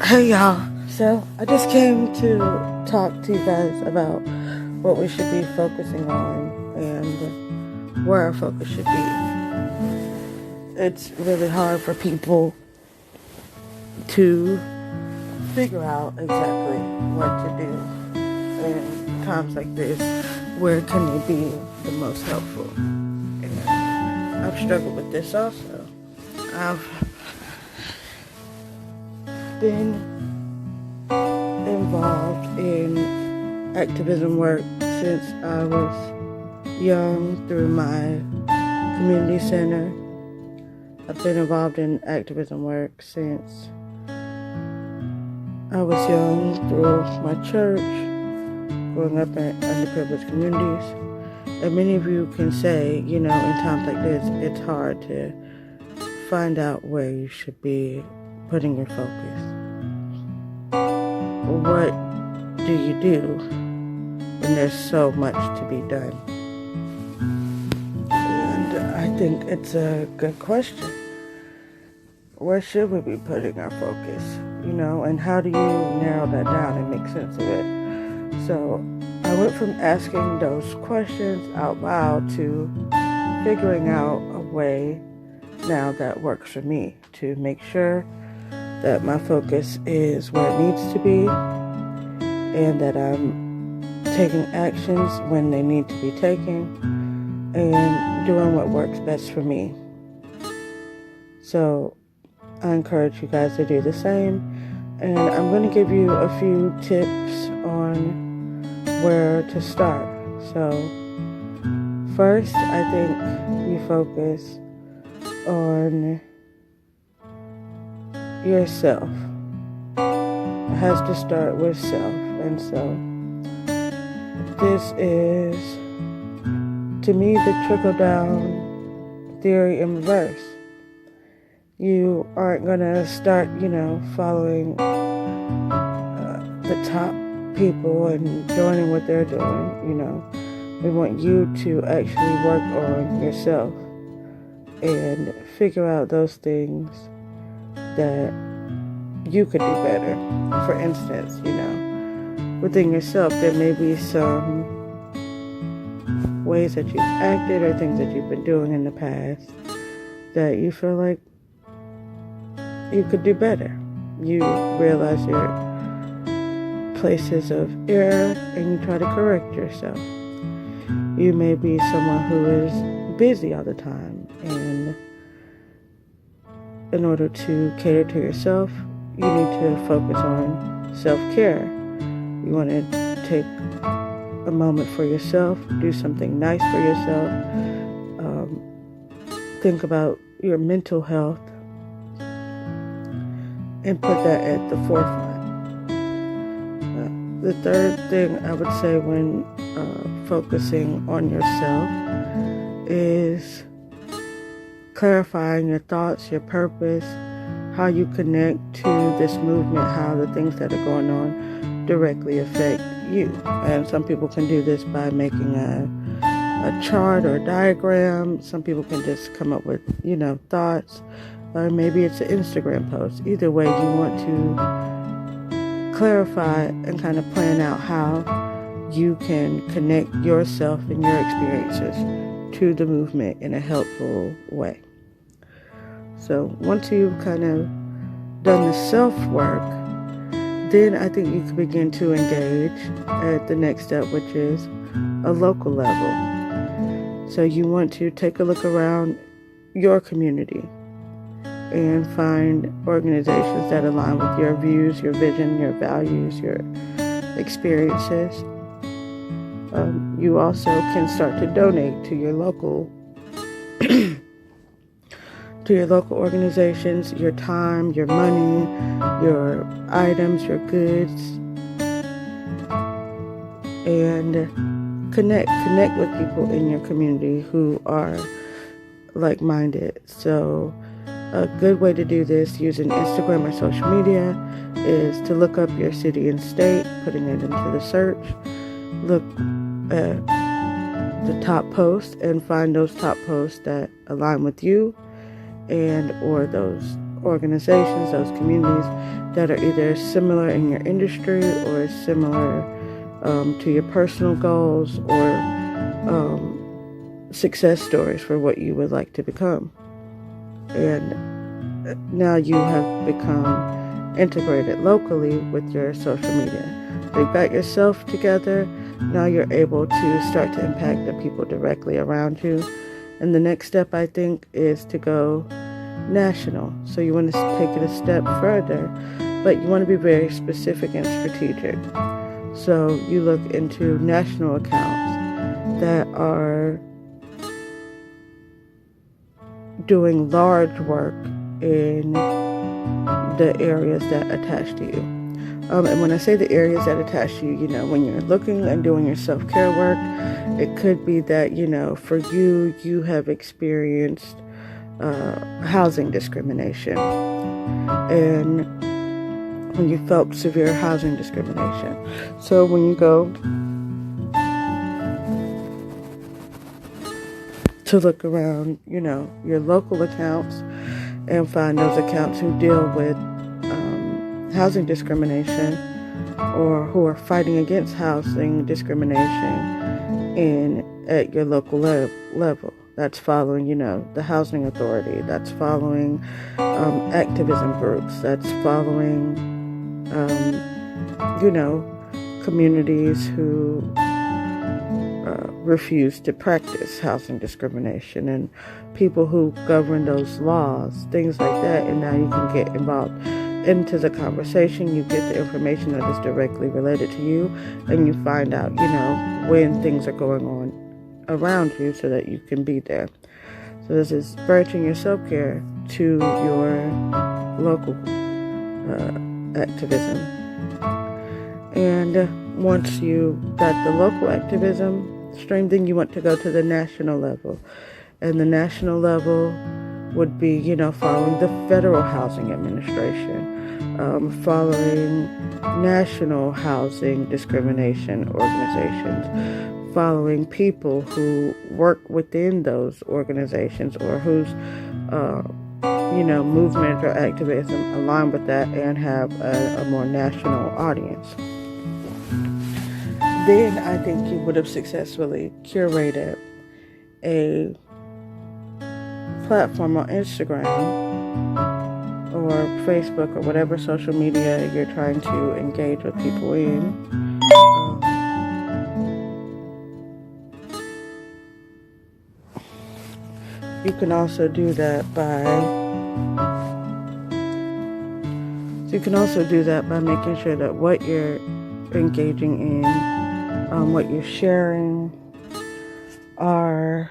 Hey y'all, so I just came to talk to you guys about what we should be focusing on and where our focus should be. It's really hard for people to figure out exactly what to do in times like this. Where can they be the most helpful? And I've struggled with this also. I've been involved in activism work since I was young through my community center. I've been involved in activism work since I was young through my church, growing up in underprivileged communities. And many of you can say, in times like this, it's hard to find out where you should be putting your focus. What do you do when there's so much to be done? And I think it's a good question. Where should we be putting our focus? And how do you narrow that down and make sense of it? So I went from asking those questions out loud to figuring out a way now that works for me to make sure that my focus is where it needs to be and that I'm taking actions when they need to be taken and doing what works best for me. So I encourage you guys to do the same, and I'm going to give you a few tips on where to start. So first, I think we focus on yourself. It has to start with self. And so this is, to me, the trickle-down theory in reverse. You aren't going to start, following the top people and joining what they're doing, We want you to actually work on yourself and figure out those things that you could do better. For instance, within yourself, there may be some ways that you've acted or things that you've been doing in the past that you feel like you could do better. You realize your places of error and you try to correct yourself. You may be someone who is busy all the time, and in order to cater to yourself, you need to focus on self-care. You want to take a moment for yourself, do something nice for yourself, think about your mental health, and put that at the forefront. The third thing I would say when focusing on yourself is clarifying your thoughts, your purpose, how you connect to this movement, how the things that are going on directly affect you. And some people can do this by making a chart or a diagram. Some people can just come up with, thoughts. Or maybe it's an Instagram post. Either way, you want to clarify and kind of plan out how you can connect yourself and your experiences to the movement in a helpful way. So once you've kind of done the self-work, then I think you can begin to engage at the next step, which is a local level. So you want to take a look around your community and find organizations that align with your views, your vision, your values, your experiences. You also can start to donate to your local organizations, your time, your money, your items, your goods, and connect with people in your community who are like-minded. So a good way to do this using Instagram or social media is to look up your city and state, putting it into the search, look at the top posts and find those top posts that align with you and or those organizations, those communities that are either similar in your industry or similar to your personal goals or success stories for what you would like to become. And now you have become integrated locally with your social media. So you've got yourself together. Now you're able to start to impact the people directly around you. And the next step, I think, is to go national. So you want to take it a step further, but you want to be very specific and strategic. So you look into national accounts that are doing large work in the areas that attach to you. And when I say the areas that attach to you, when you're looking and doing your self-care work, it could be that, for you have experienced housing discrimination. And when you felt severe housing discrimination. So when you go to look around, your local accounts and find those accounts who deal with housing discrimination or who are fighting against housing discrimination at your local level. That's following, the housing authority. That's following activism groups. That's following, communities who refuse to practice housing discrimination and people who govern those laws, things like that. And now you can get involved into the conversation. You get the information that is directly related to you, and you find out, when things are going on around you so that you can be there. So this is branching your self-care to your local activism. And once you got the local activism stream, then you want to go to the national level. And the national level would be, following the Federal Housing Administration, following national housing discrimination organizations, following people who work within those organizations or whose, movement or activism align with that and have a more national audience. Then I think you would have successfully curated a platform on Instagram or Facebook or whatever social media you're trying to engage with people in. You can also do that by making sure that what you're engaging in, what you're sharing, are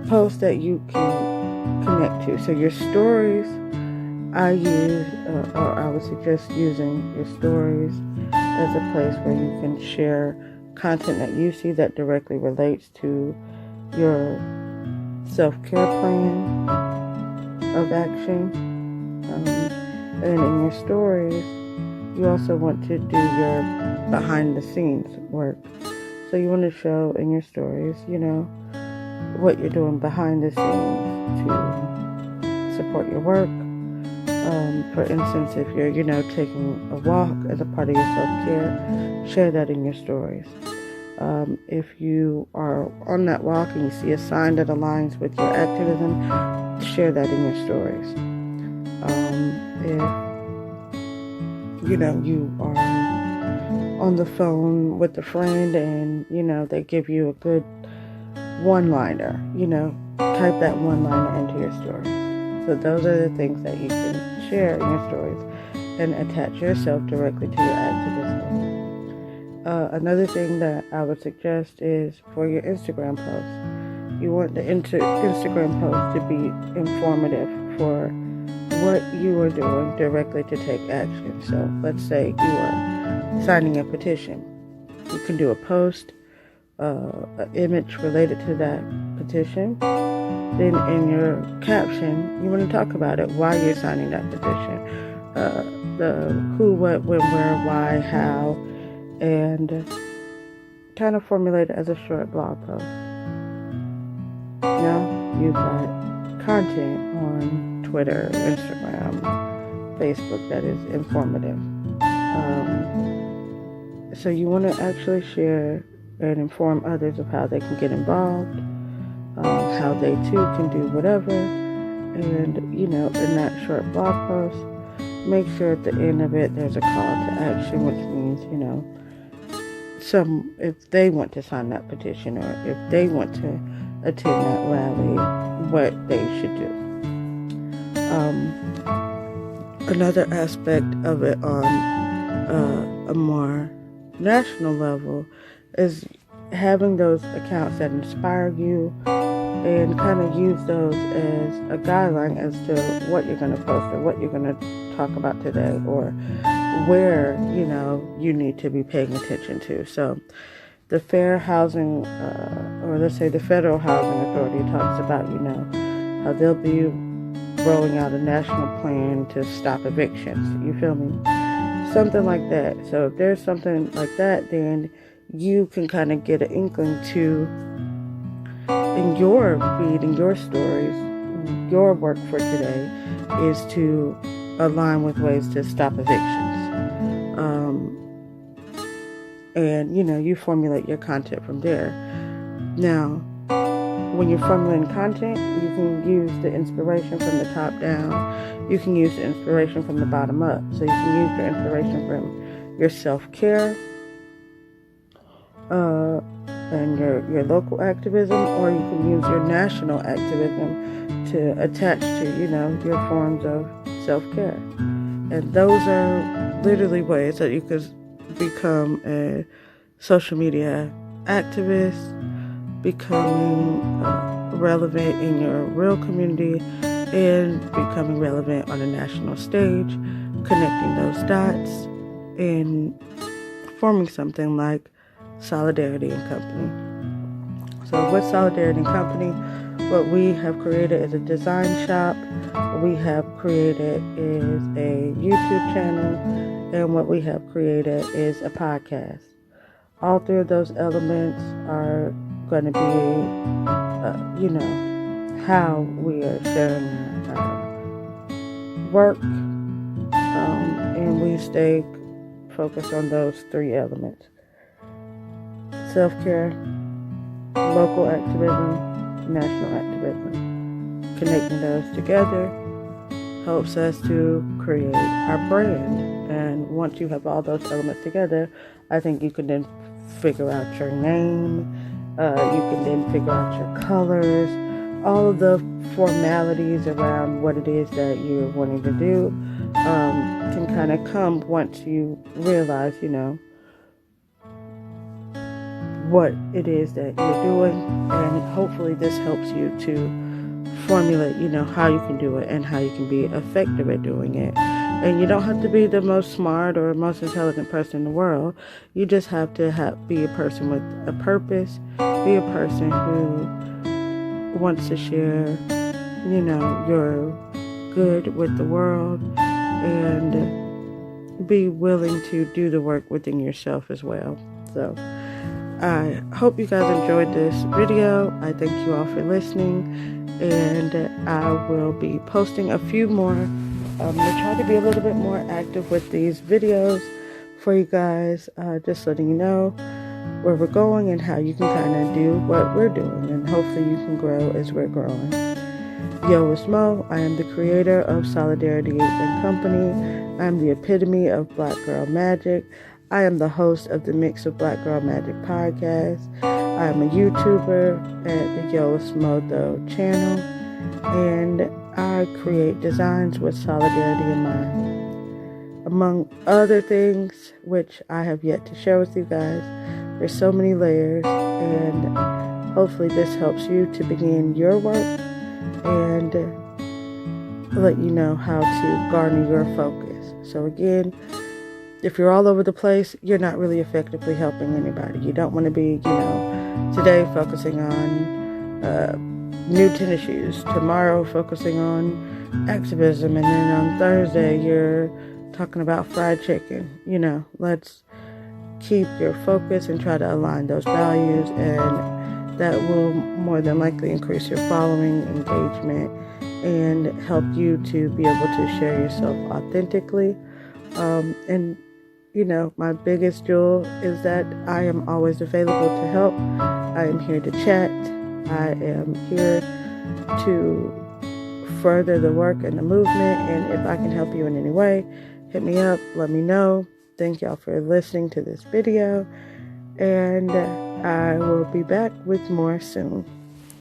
posts that you can connect to. So your stories, I would suggest using your stories as a place where you can share content that you see that directly relates to your self-care plan of action. And in your stories, you also want to do your behind-the-scenes work. So you want to show in your stories, what you're doing behind the scenes to support your work. For instance, if you're, taking a walk as a part of your self-care, share that in your stories. If you are on that walk and you see a sign that aligns with your activism, share that in your stories. If you are on the phone with a friend and they give you a good one-liner, type that one-liner into your stories. So those are the things that you can share in your stories and attach yourself directly to your activism. Another thing that I would suggest is for your Instagram posts. You want the Instagram post to be informative for what you are doing directly to take action. So let's say you are signing a petition. You can do a post, an image related to that petition. Then in your caption, you want to talk about it, why you're signing that petition, the who, what, when, where, why, how, and kind of formulate it as a short blog post. Now you've got content on Twitter, Instagram, Facebook that is informative. So you want to actually share and inform others of how they can get involved, how they too can do whatever. And, in that short blog post, make sure at the end of it there's a call to action, which means, if they want to sign that petition or if they want to attend that rally, what they should do. Another aspect of it on a more national level is having those accounts that inspire you and kind of use those as a guideline as to what you're going to post or what you're going to talk about today, or where, you need to be paying attention to. So the Fair Housing, or let's say the Federal Housing Authority talks about, how they'll be rolling out a national plan to stop evictions. You feel me? Something like that. So if there's something like that, then you can kind of get an inkling to, in your feed, in your stories, your work for today is to align with ways to stop evictions. And, you formulate your content from there. Now, when you're formulating content, you can use the inspiration from the top down. You can use the inspiration from the bottom up. So you can use your inspiration from your self-care, and your local activism, or you can use your national activism to attach to, your forms of self-care. And those are literally ways that you could become a social media activist, becoming relevant in your real community, and becoming relevant on a national stage, connecting those dots, and forming something like Solidarity&Co. So with Solidarity&Co, what we have created is a design shop, what we have created is a YouTube channel, and what we have created is a podcast. All three of those elements are going to be, how we are sharing our work, and we stay focused on those three elements. Self-care, local activism, national activism. Connecting those together helps us to create our brand. And once you have all those elements together, I think you can then figure out your name, you can then figure out your colors, all of the formalities around what it is that you're wanting to do can kind of come once you realize, what it is that you're doing, and hopefully this helps you to formulate, how you can do it and how you can be effective at doing it. And you don't have to be the most smart or most intelligent person in the world. You just have to be a person with a purpose, be a person who wants to share, your good with the world, and be willing to do the work within yourself as well. So I hope you guys enjoyed this video. I thank you all for listening, and I will be posting a few more. I'm going to try to be a little bit more active with these videos for you guys, just letting you know where we're going and how you can kind of do what we're doing, and hopefully you can grow as we're growing. Yo, it's Mo. I am the creator of Solidarity&Co. I am the epitome of Black Girl Magic. I am the host of the Mix of Black Girl Magic podcast. I am a YouTuber at the Yo, it's Mo Though channel, and I create designs with solidarity in mind. Among other things, which I have yet to share with you guys, there's so many layers, and hopefully this helps you to begin your work and let you know how to garner your focus. So again, if you're all over the place, you're not really effectively helping anybody. You don't want to be, today focusing on new tennis shoes, tomorrow focusing on activism, and then on Thursday you're talking about fried chicken. Let's keep your focus and try to align those values, and that will more than likely increase your following, engagement, and help you to be able to share yourself authentically. And my biggest jewel is that I am always available to help. I am here to chat. I am here to further the work and the movement. And if I can help you in any way, hit me up, let me know. Thank y'all for listening to this video. And I will be back with more soon.